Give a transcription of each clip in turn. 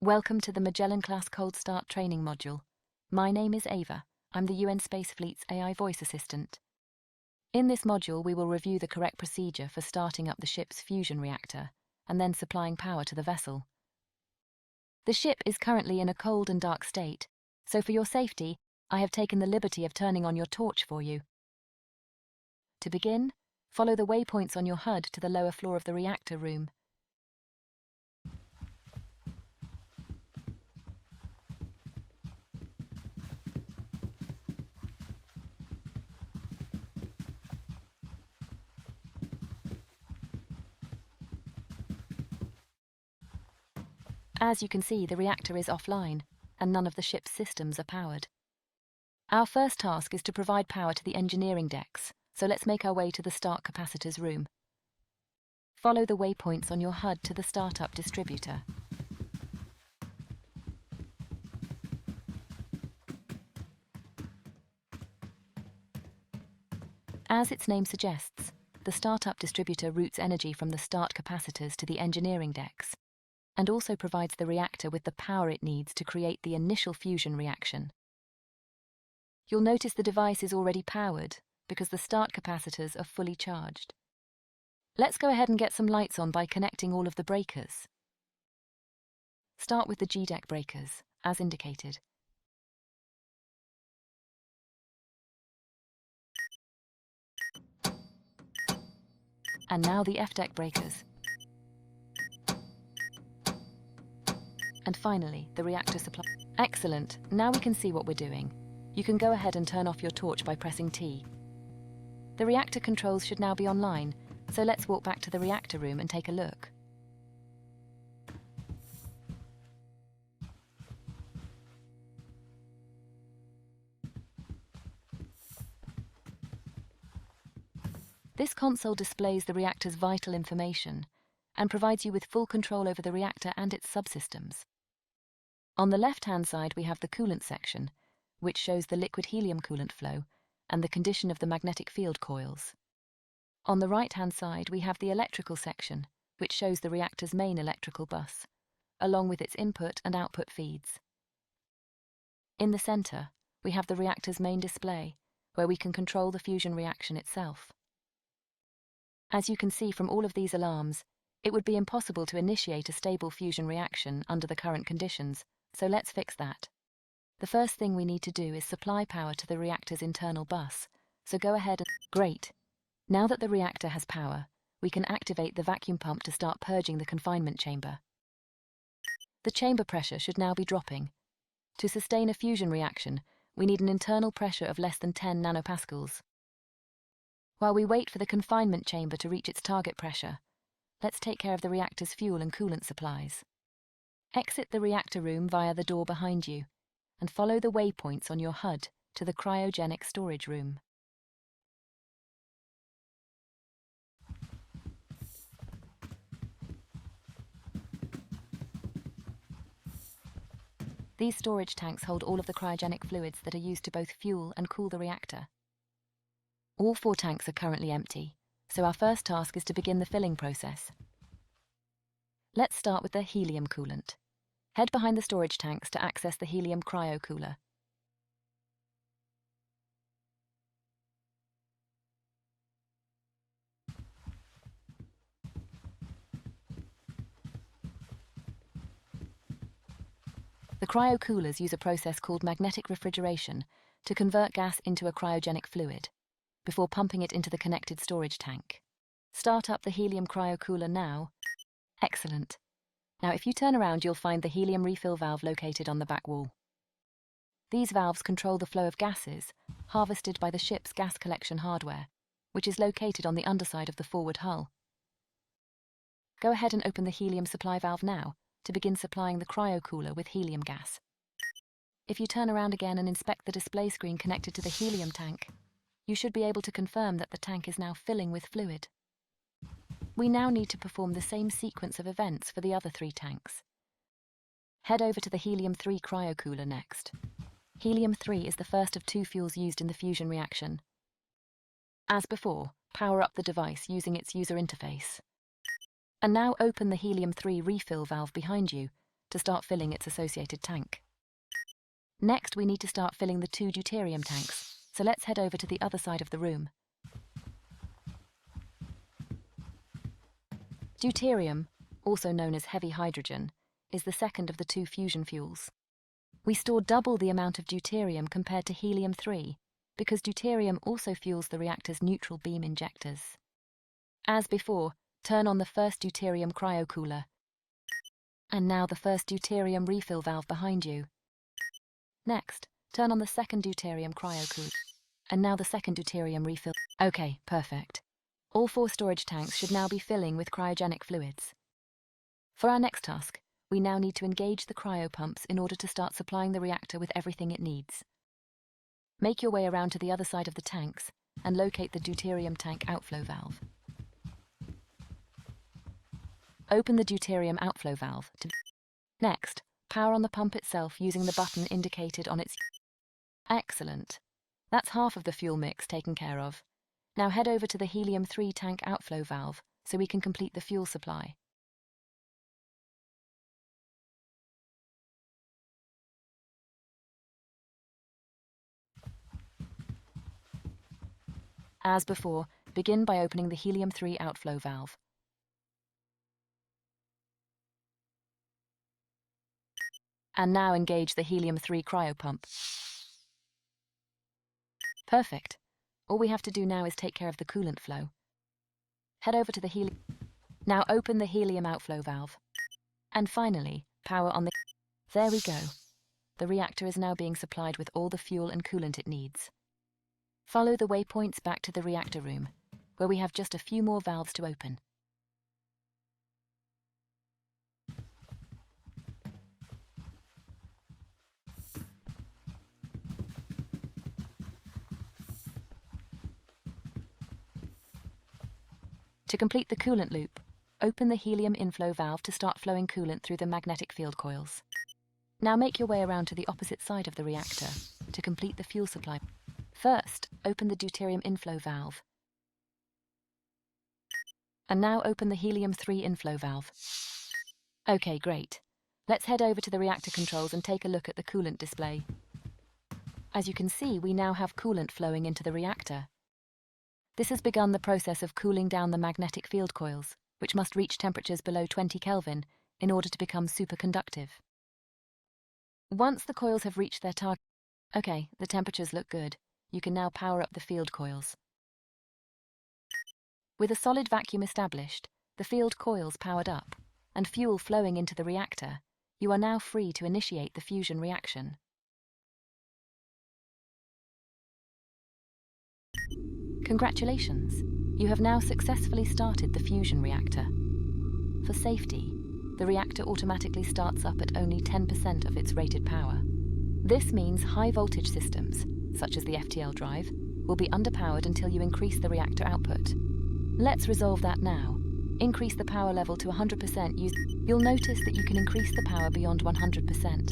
Welcome to the Magellan-class Cold Start training module. My name is Ava. I'm the UN Space Fleet's AI voice assistant. In this module, we will review the correct procedure for starting up the ship's fusion reactor and then supplying power to the vessel. The ship is currently in a cold and dark state, so for your safety, I have taken the liberty of turning on your torch for you. To begin, follow the waypoints on your HUD to the lower floor of the reactor room. As you can see, the reactor is offline, and none of the ship's systems are powered. Our first task is to provide power to the engineering decks, so let's make our way to the start capacitors room. Follow the waypoints on your HUD to the startup distributor. As its name suggests, the startup distributor routes energy from the start capacitors to the engineering decks, and also provides the reactor with the power it needs to create the initial fusion reaction. You'll notice the device is already powered because the start capacitors are fully charged. Let's go ahead and get some lights on by connecting all of the breakers. Start with the G-deck breakers, as indicated. And now the F-deck breakers. And finally, the reactor supply. Excellent, now we can see what we're doing. You can go ahead and turn off your torch by pressing T. The reactor controls should now be online, so let's walk back to the reactor room and take a look. This console displays the reactor's vital information and provides you with full control over the reactor and its subsystems. On the left-hand side, we have the coolant section, which shows the liquid helium coolant flow and the condition of the magnetic field coils. On the right-hand side, we have the electrical section, which shows the reactor's main electrical bus, along with its input and output feeds. In the center, we have the reactor's main display, where we can control the fusion reaction itself. As you can see from all of these alarms, it would be impossible to initiate a stable fusion reaction under the current conditions, so let's fix that. The first thing we need to do is supply power to the reactor's internal bus, so go ahead and... Great! Now that the reactor has power, we can activate the vacuum pump to start purging the confinement chamber. The chamber pressure should now be dropping. To sustain a fusion reaction, we need an internal pressure of less than 10 nanopascals. While we wait for the confinement chamber to reach its target pressure, let's take care of the reactor's fuel and coolant supplies. Exit the reactor room via the door behind you, and follow the waypoints on your HUD to the cryogenic storage room. These storage tanks hold all of the cryogenic fluids that are used to both fuel and cool the reactor. All 4 tanks are currently empty, so our first task is to begin the filling process. Let's start with the helium coolant. Head behind the storage tanks to access the helium cryo cooler. The cryo coolers use a process called magnetic refrigeration to convert gas into a cryogenic fluid, before pumping it into the connected storage tank. Start up the helium cryo cooler now. Excellent. Now if you turn around, you'll find the helium refill valve located on the back wall. These valves control the flow of gases harvested by the ship's gas collection hardware, which is located on the underside of the forward hull. Go ahead and open the helium supply valve now to begin supplying the cryo cooler with helium gas. If you turn around again and inspect the display screen connected to the helium tank, you should be able to confirm that the tank is now filling with fluid. We now need to perform the same sequence of events for the other 3 tanks. Head over to the helium-3 cryocooler next. Helium-3 is the first of 2 fuels used in the fusion reaction. As before, power up the device using its user interface. And now open the helium-3 refill valve behind you to start filling its associated tank. Next, we need to start filling the 2 deuterium tanks, so let's head over to the other side of the room. Deuterium, also known as heavy hydrogen, is the second of the 2 fusion fuels. We store double the amount of deuterium compared to helium-3, because deuterium also fuels the reactor's neutral beam injectors. As before, turn on the first deuterium cryocooler, and now the first deuterium refill valve behind you. Next, turn on the second deuterium cryocooler, and now the second deuterium refill. Okay, perfect. All 4 storage tanks should now be filling with cryogenic fluids. For our next task, we now need to engage the cryopumps in order to start supplying the reactor with everything it needs. Make your way around to the other side of the tanks and locate the deuterium tank outflow valve. Open the deuterium outflow valve. Next, power on the pump itself using the button indicated on its... Excellent. That's half of the fuel mix taken care of. Now head over to the helium-3 tank outflow valve so we can complete the fuel supply. As before, begin by opening the helium-3 outflow valve. And now engage the helium-3 cryopump. Perfect. All we have to do now is take care of the coolant flow. Head over to the helium. Now open the helium outflow valve. And finally, power on the... There we go. The reactor is now being supplied with all the fuel and coolant it needs. Follow the waypoints back to the reactor room, where we have just a few more valves to open. To complete the coolant loop, open the helium inflow valve to start flowing coolant through the magnetic field coils. Now make your way around to the opposite side of the reactor to complete the fuel supply. First, open the deuterium inflow valve. And now open the helium-3 inflow valve. Okay, great. Let's head over to the reactor controls and take a look at the coolant display. As you can see, we now have coolant flowing into the reactor. This has begun the process of cooling down the magnetic field coils, which must reach temperatures below 20 Kelvin in order to become superconductive. Once the coils have reached their target... Okay, the temperatures look good. You can now power up the field coils. With a solid vacuum established, the field coils powered up, and fuel flowing into the reactor, you are now free to initiate the fusion reaction. Congratulations! You have now successfully started the fusion reactor. For safety, the reactor automatically starts up at only 10% of its rated power. This means high-voltage systems, such as the FTL drive, will be underpowered until you increase the reactor output. Let's resolve that now. Increase the power level to 100%. You'll notice that you can increase the power beyond 100%,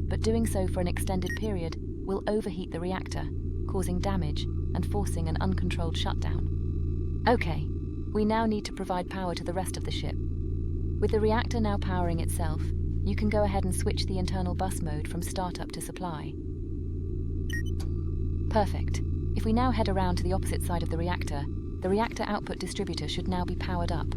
but doing so for an extended period will overheat the reactor, causing damage and forcing an uncontrolled shutdown. Okay, we now need to provide power to the rest of the ship. With the reactor now powering itself, you can go ahead and switch the internal bus mode from startup to supply. Perfect. If we now head around to the opposite side of the reactor output distributor should now be powered up.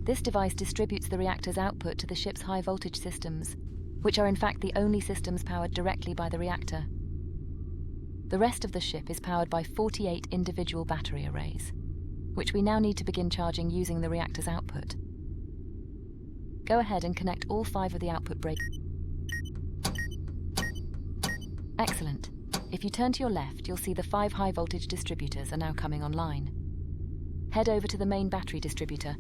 This device distributes the reactor's output to the ship's high-voltage systems, which are in fact the only systems powered directly by the reactor. The rest of the ship is powered by 48 individual battery arrays, which we now need to begin charging using the reactor's output. Go ahead and connect all 5 of the output breakers. Excellent. If you turn to your left, you'll see the 5 high-voltage distributors are now coming online. Head over to the main battery distributor.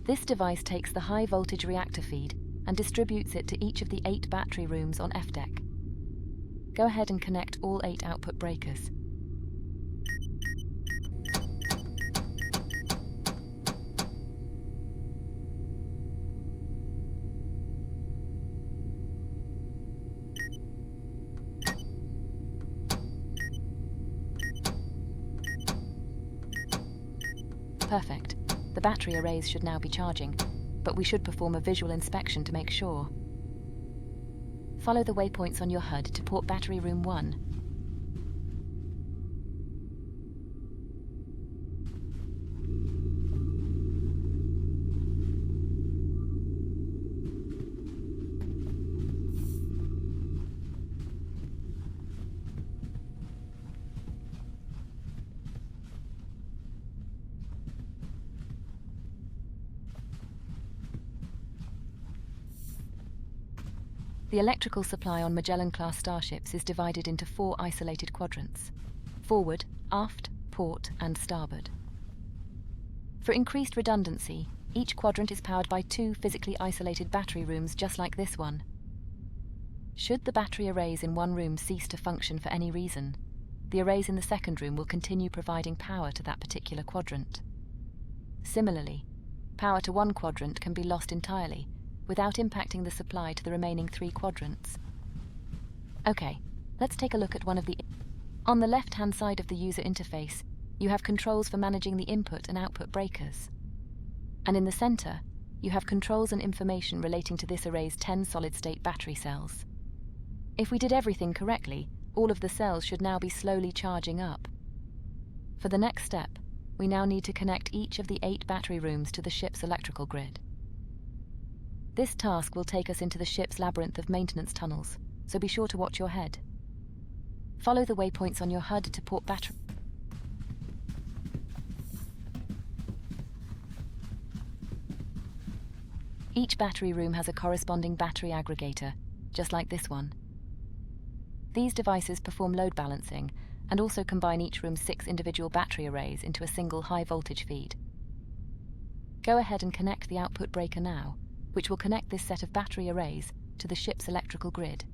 This device takes the high-voltage reactor feed and distributes it to each of the 8 battery rooms on F-deck. Go ahead and connect all 8 output breakers. Perfect. The battery arrays should now be charging, but we should perform a visual inspection to make sure. Follow the waypoints on your HUD to port battery room 1. The electrical supply on Magellan-class starships is divided into 4 isolated quadrants: forward, aft, port, and starboard. For increased redundancy, each quadrant is powered by 2 physically isolated battery rooms just like this one. Should the battery arrays in one room cease to function for any reason, the arrays in the second room will continue providing power to that particular quadrant. Similarly, power to one quadrant can be lost entirely, without impacting the supply to the remaining 3 quadrants. Okay, let's take a look at one of the... On the left-hand side of the user interface, you have controls for managing the input and output breakers. And in the center, you have controls and information relating to this array's 10 solid-state battery cells. If we did everything correctly, all of the cells should now be slowly charging up. For the next step, we now need to connect each of the 8 battery rooms to the ship's electrical grid. This task will take us into the ship's labyrinth of maintenance tunnels, so be sure to watch your head. Follow the waypoints on your HUD to port battery. Each battery room has a corresponding battery aggregator, just like this one. These devices perform load balancing and also combine each room's 6 individual battery arrays into a single high-voltage feed. Go ahead and connect the output breaker now, which will connect this set of battery arrays to the ship's electrical grid.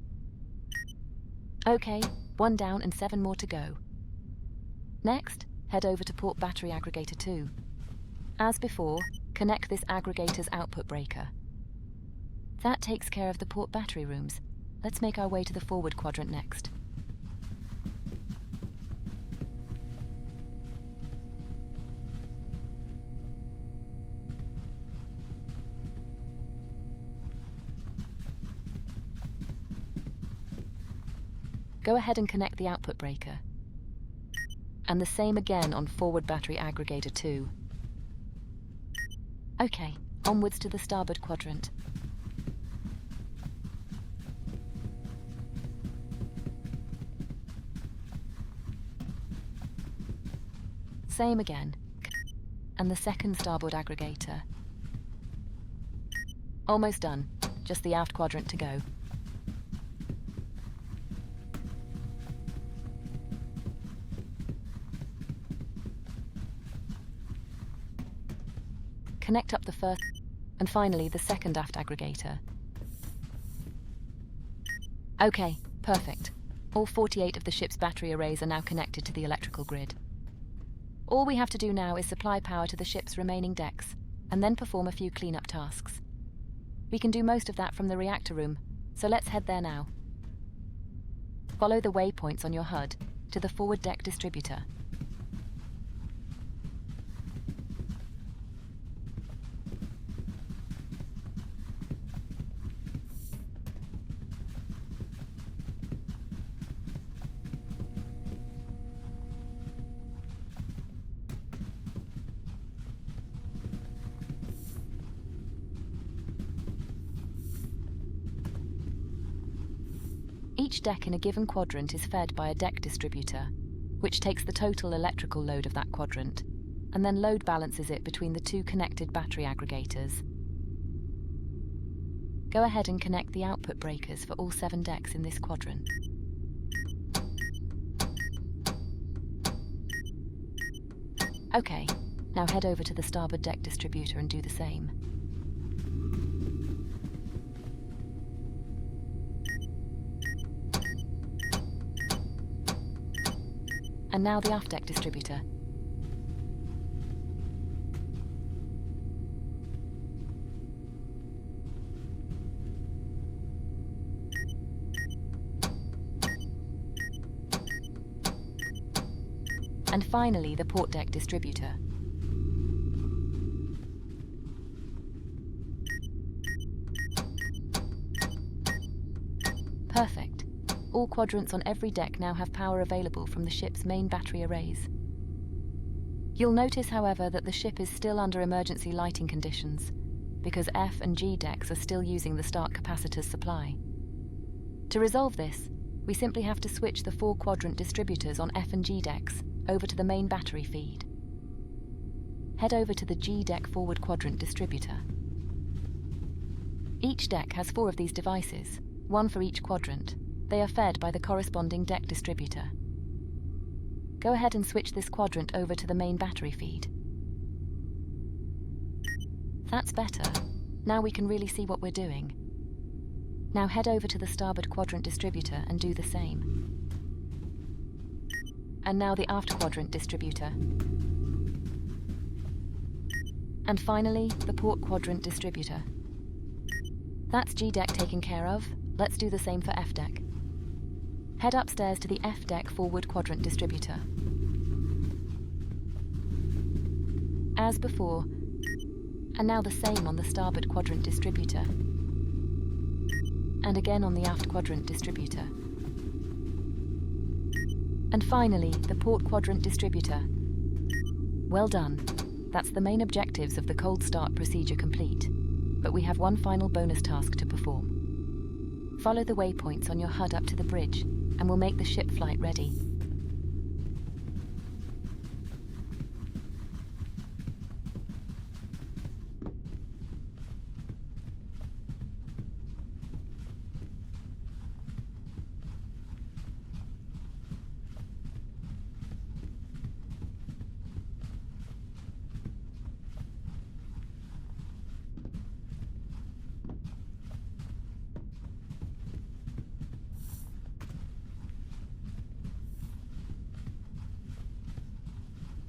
Okay, 1 down and 7 more to go. Next, head over to port battery aggregator 2. As before, connect this aggregator's output breaker. That takes care of the port battery rooms. Let's make our way to the forward quadrant next. Go ahead and connect the output breaker. And the same again on forward battery aggregator 2. Okay, onwards to the starboard quadrant. Same again. And the second starboard aggregator. Almost done. Just the aft quadrant to go. Connect up the first, and finally the second aft aggregator. Okay, perfect. All 48 of the ship's battery arrays are now connected to the electrical grid. All we have to do now is supply power to the ship's remaining decks, and then perform a few cleanup tasks. We can do most of that from the reactor room, so let's head there now. Follow the waypoints on your HUD to the forward deck distributor. Each deck in a given quadrant is fed by a deck distributor, which takes the total electrical load of that quadrant, and then load balances it between the 2 connected battery aggregators. Go ahead and connect the output breakers for all 7 decks in this quadrant. Okay, now head over to the starboard deck distributor and do the same. And now the aft deck distributor. And finally, the port deck distributor. Perfect. All quadrants on every deck now have power available from the ship's main battery arrays. You'll notice, however, that the ship is still under emergency lighting conditions, because F and G decks are still using the start capacitor's supply. To resolve this, we simply have to switch the 4-quadrant distributors on F and G decks over to the main battery feed. Head over to the G deck forward quadrant distributor. Each deck has 4 of these devices, 1 for each quadrant. They are fed by the corresponding deck distributor. Go ahead and switch this quadrant over to the main battery feed. That's better. Now we can really see what we're doing. Now head over to the starboard quadrant distributor and do the same. And now the aft quadrant distributor. And finally, the port quadrant distributor. That's G deck taken care of. Let's do the same for F deck. Head upstairs to the F deck forward quadrant distributor. As before, and now the same on the starboard quadrant distributor. And again on the aft quadrant distributor. And finally, the port quadrant distributor. Well done. That's the main objectives of the cold start procedure complete. But we have one final bonus task to perform. Follow the waypoints on your HUD up to the bridge, and we'll make the ship flight ready.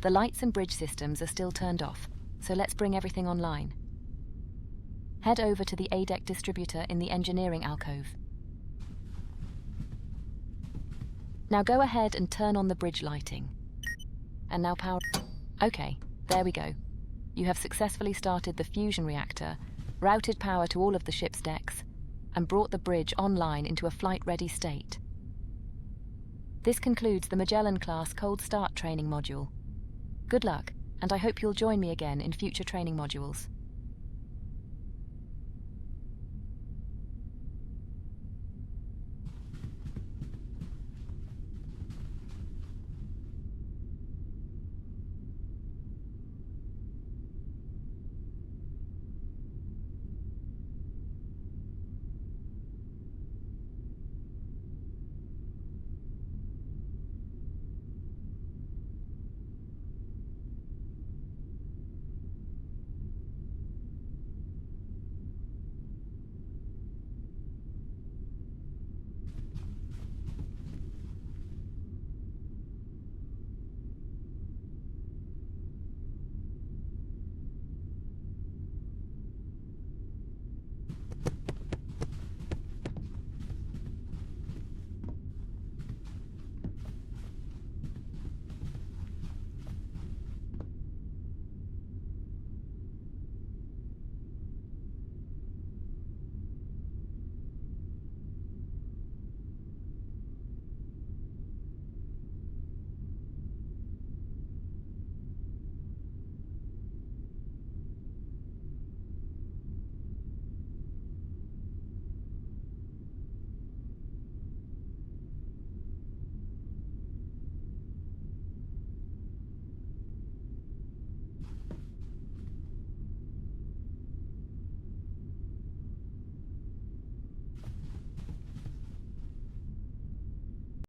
The lights and bridge systems are still turned off, so let's bring everything online. Head over to the A deck distributor in the engineering alcove. Now go ahead and turn on the bridge lighting. And now power... Okay, there we go. You have successfully started the fusion reactor, routed power to all of the ship's decks, and brought the bridge online into a flight-ready state. This concludes the Magellan-class Cold Start training module. Good luck, and I hope you'll join me again in future training modules.